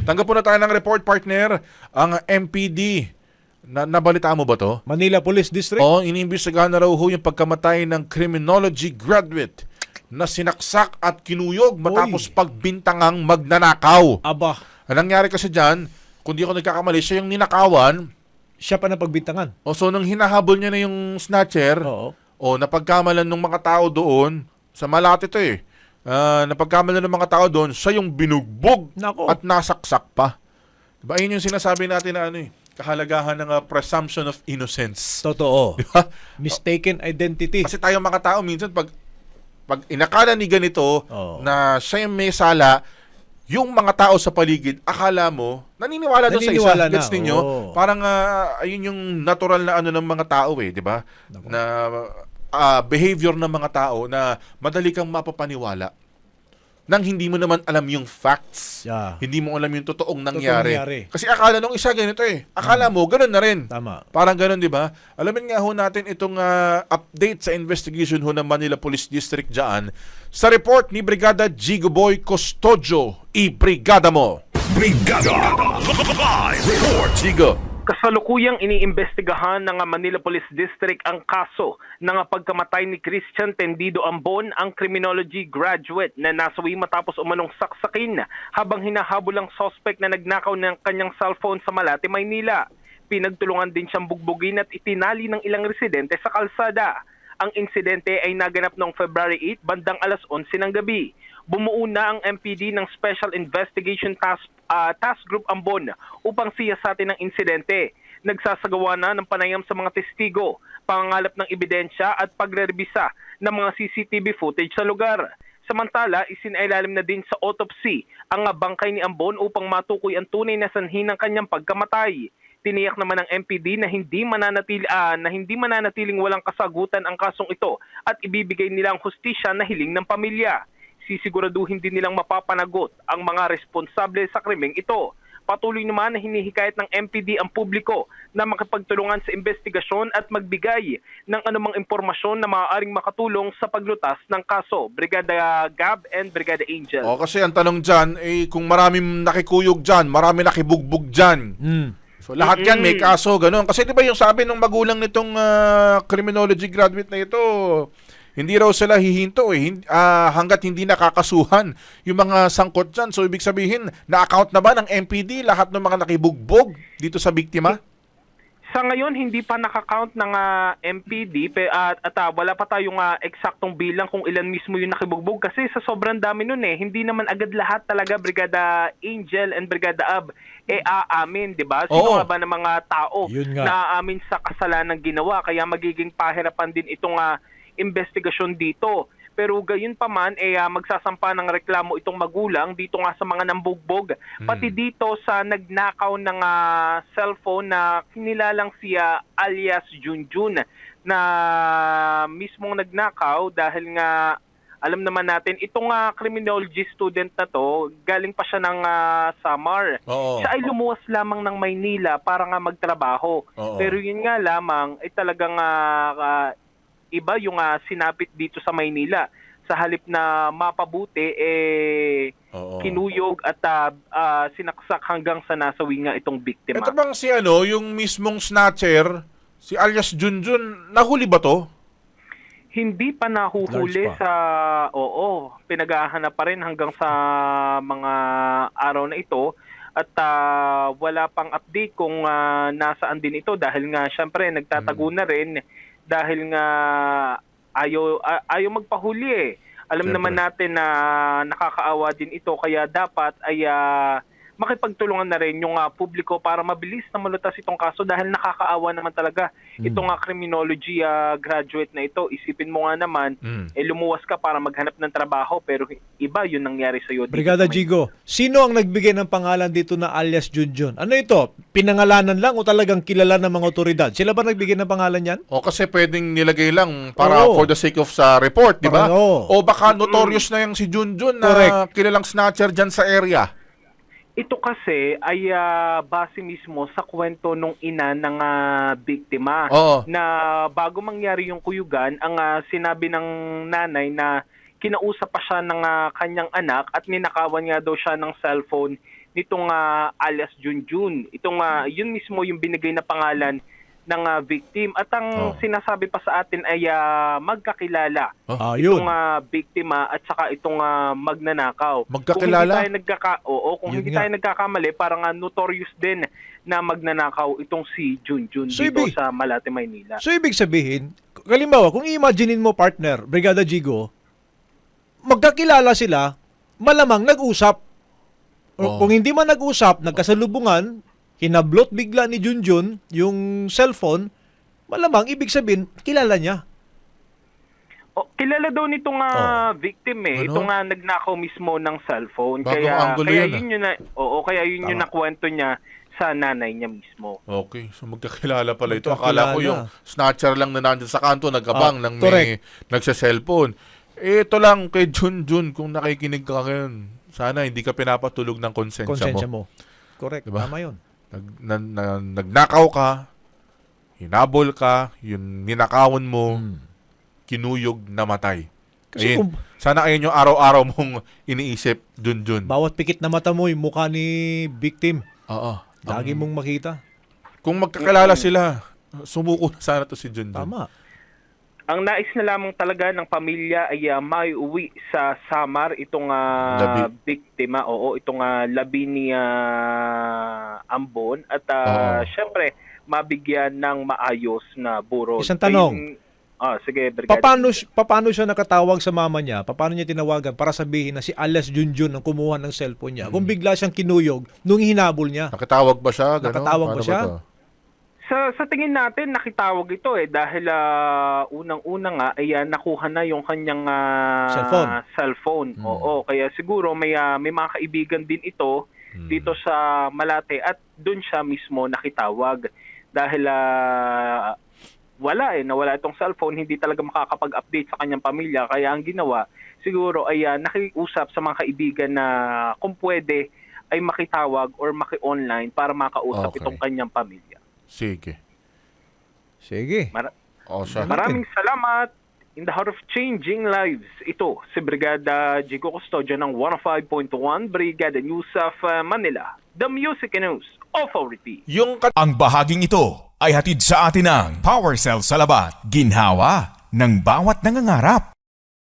Tanggap po na tayo ng report, partner. Ang MPD, nabalitaan mo ba to? Manila Police District? Oo, iniimbestigahan na raw ho yung pagkamatay ng criminology graduate na sinaksak at kinuyog matapos pagbintangang magnanakaw. Aba, Ang nangyari kasi dyan, kung di ako nagkakamali, siya yung ninakawan. siya pa na pagbintangan. O so, nung hinahabol niya na yung snatcher, Oo. o napagkamalan ng mga tao doon, sa Malate to eh, napagkamalan ng mga tao doon, siya yung binugbog Nako. at nasaksak pa. Diba? Ayun yung sinasabi natin na ano eh, kahalagahan ng presumption of innocence. Totoo. Diba? Mistaken identity. Kasi tayo mga tao, minsan pag inakala ni ganito Oo. na siya yung may sala, yung mga tao sa paligid, akala mo, naniniwala doon sa isa. Naniniwala na, Gets ninyo? oo. Parang ayun yung natural na ano ng mga tao eh, di ba? Nako. Na behavior ng mga tao na madali kang mapapaniwala nang hindi mo naman alam yung facts. Yeah. Hindi mo alam yung totoong nangyari. nangyari. Kasi akala nung isa ganito eh. Akala mo, ganun na rin. Tama. Parang ganun, di ba? Alamin nga ho natin itong update sa investigation ho ng Manila Police District dyan. Sa report ni Brigada Jigo Boy Custodio, i-brigada mo. Brigada Live Report. Jigo. Kasalukuyang iniimbestigahan ng Manila Police District ang kaso ng pagkamatay ni Christian Tendido Ambon, ang criminology graduate na nasawi matapos umanong saksakin habang hinahabol ang suspect na nagnakaw ng kanyang cellphone sa Malate, Maynila. Pinagtulungan din siyang bugbugin at itinali ng ilang residente sa kalsada. Ang insidente ay naganap noong February 8 bandang alas 11 ng gabi. Bumuo na ang MPD ng Special Investigation Task Group Ambon upang siyasatin ang insidente. Nagsasagawa na ng panayam sa mga testigo, pangangalap ng ebidensya at pagrerebisa ng mga CCTV footage sa lugar. Samantala, isinailalim na din sa autopsy ang bangkay ni Ambon upang matukoy ang tunay na sanhi ng kanyang pagkamatay. Tiniyak naman ng MPD na hindi mananatiling walang kasagutan ang kasong ito at ibibigay nilang hustisya na hiling ng pamilya. Sisiguraduhin din nilang mapapanagot ang mga responsable sa krimeng ito. Patuloy naman na hinihikayat ng MPD ang publiko na makipagtulungan sa investigasyon at magbigay ng anumang impormasyon na maaaring makatulong sa paglutas ng kaso. Brigada Gab and Brigada Angel. O kasi ang tanong dyan, kung maraming nakikuyog dyan, marami nakibugbog dyan. So lahat yan may kaso, gano'n. Kasi di ba yung sabi ng magulang nitong criminology graduate na ito, hindi raw sila hihinto hanggat hindi nakakasuhan yung mga sangkot dyan. So ibig sabihin, na-account na ba ng MPD lahat ng mga nakibugbog dito sa biktima? Sa ngayon, hindi pa nakakount ng MPD at wala pa tayong eksaktong bilang kung ilan mismo yung nakibugbog kasi sa sobrang dami nun hindi naman agad lahat talaga Brigada Angel and Brigada Ab aamin, di ba? Sino nga ba ng mga tao na aamin sa kasalanan ginawa kaya magiging pahirapan din itong investigasyon dito. Pero gayon pa man, magsasampa ng reklamo itong magulang dito nga sa mga nambugbog. Pati dito sa nagnakaw ng cellphone na kinilalang siya alias Junjun na mismong nagnakaw dahil nga alam naman natin, itong criminology student na to, galing pa siya ng Samar. Oo. Siya ay lumuwas lamang ng Maynila para nga magtrabaho. Oo. Pero yun nga lamang, ay talagang iba yung sinapit dito sa Maynila. Sa halip na mapabuti, kinuyog at sinaksak hanggang sa nasawi nga itong biktima. Ito bang si yung mismong snatcher, si alias Junjun, nahuli ba to? Hindi pa nahuhuli Large pa. sa, pinaghahanap pa rin hanggang sa mga araw na ito. At wala pang update kung nasaan din ito dahil nga syempre nagtatago na rin dahil nga ayaw magpahuli Alam Siyempre. naman natin na nakakaawa din ito kaya dapat ay makipagtulungan na rin yung publiko para mabilis na malutas itong kaso dahil nakakaawa naman talaga itong criminology graduate na ito. Isipin mo nga naman, lumuwas ka para maghanap ng trabaho pero iba yun nangyari sa'yo. Brigada Jigo, sino ang nagbigay ng pangalan dito na alias Junjun? Ano ito? Pinangalanan lang o talagang kilala ng mga otoridad? Sila ba nagbigay ng pangalan yan? O kasi pwedeng nilagay lang para Oo. for the sake of sa report, di ba? Parang, oo. O baka notorious na yung si Junjun na Correct. kilalang snatcher dyan sa area. Ito kasi ay base mismo sa kwento nung ina ng biktima Oo. na bago mangyari yung kuyugan, ang sinabi ng nanay na kinausap pa siya ng kanyang anak at ninakawan nga daw siya ng cellphone nitong alias Junjun. Yun mismo yung binigay na pangalan ng victim. At ang sinasabi pa sa atin ay magkakilala. Yun. Itong biktima at saka itong magnanakaw. Magkakilala? Kung Yun hindi nga. tayo nagkakamali, parang notorious din na magnanakaw itong si Junjun So, dito ibig- sa Malate, Maynila. So, ibig sabihin, halimbawa, kung i-imaginein mo, partner, Brigada Jigo, magkakilala sila, malamang nag-usap. O kung hindi man nag-usap, nagkasalubungan, hinablot bigla ni Junjun yung cellphone, malamang ibig sabihin, kilala niya. Kilala daw nitong victim Ano? Itong nagnakaw mismo ng cellphone. Bagong anggulo kaya yun, yun yung nakwento niya sa nanay niya mismo. Okay, so magkakilala pala ito. Akala ko yung Magkakilala. snatcher lang na nandun sa kanto, nagkabang ng may correct. nagsa-cellphone. Ito lang kay Junjun, kung nakikinig ka ngayon, sana hindi ka pinapatulog ng konsensya Konsensya mo. mo. Correct. Diba? Tama yun. Nagnakaw ka, hinabol ka, yung ninakawan mo, kinuyog, namatay. Kasi Ayun. kung- Sana ayun yung araw-araw mong iniisip, Junjun. Bawat pikit na mata mo, yung mukha ni victim, Oo. lagi mong makita. Kung magkakilala sila, sumuko na sana to si Junjun. Tama. Ang nais na lamang talaga ng pamilya ay maiuwi sa Samar itong Labi. biktima, itong labi ni Ambon at syempre mabigyan ng maayos na buron. Isang tanong. Sige, Brigada. Paano siya nakatawag sa mama niya? Paano niya tinawagan para sabihin na si alias Junjun ang kumuha ng cellphone niya? Kung bigla siyang kinuyog nung hinabol niya. Nakatawag ba siya? Ganon? Nakatawag ba Paano siya? to? Sa tingin natin nakitawag ito dahil unang-una nga ay nakuha na yung kanyang cellphone. Oo, kaya siguro may mga kaibigan din ito dito sa Malate at doon siya mismo nakitawag dahil nawala itong cellphone, hindi talaga makakapag-update sa kanyang pamilya, kaya ang ginawa siguro ay nakiusap sa mga kaibigan na kung pwede ay makitawag or maki-online para makausap Okay. itong kanyang pamilya. Sige. Sige. O siya. Maraming salamat. In the heart of changing lives, ito si Brigada Jigo Custodio ng 105.1 Brigada News of Manila, the Music News Authority. Yung Ang bahaging ito ay hatid sa atin ng Power Cell Salabat, ginhawa ng bawat nangangarap.